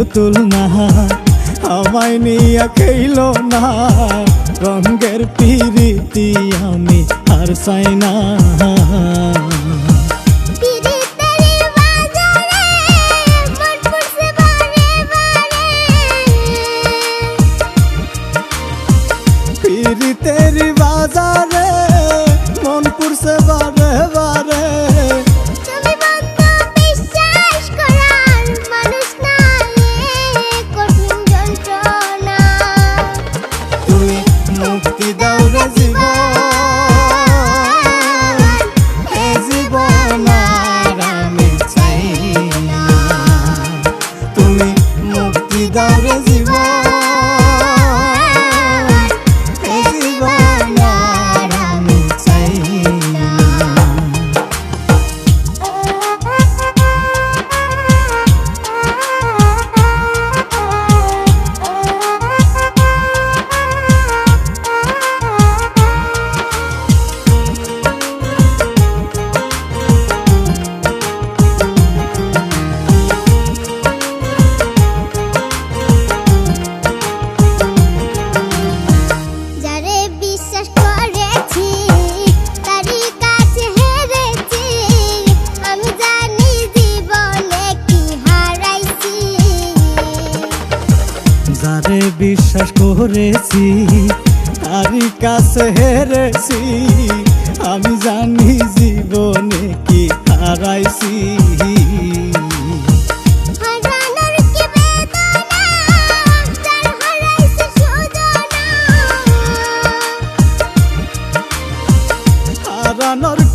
পুতুল না আমায় নিয়া খেইল না রঙের পিরিতি আমি আর চাই না तेरी बाजारे मन पुरसे बारे बारे তুমি বন্ধু বিশ্বাস করার মানুষ না কঠিন যন্ত্রণা তুই মুক্তি দাও রে জীবন আর আমি চাই না তুমি মুক্তি দাও রে জীবন যারে বিশ্বাস করেছি তারই কাছে হেরেছি আমি জানি জীবনে কি হারাইছি হারানোর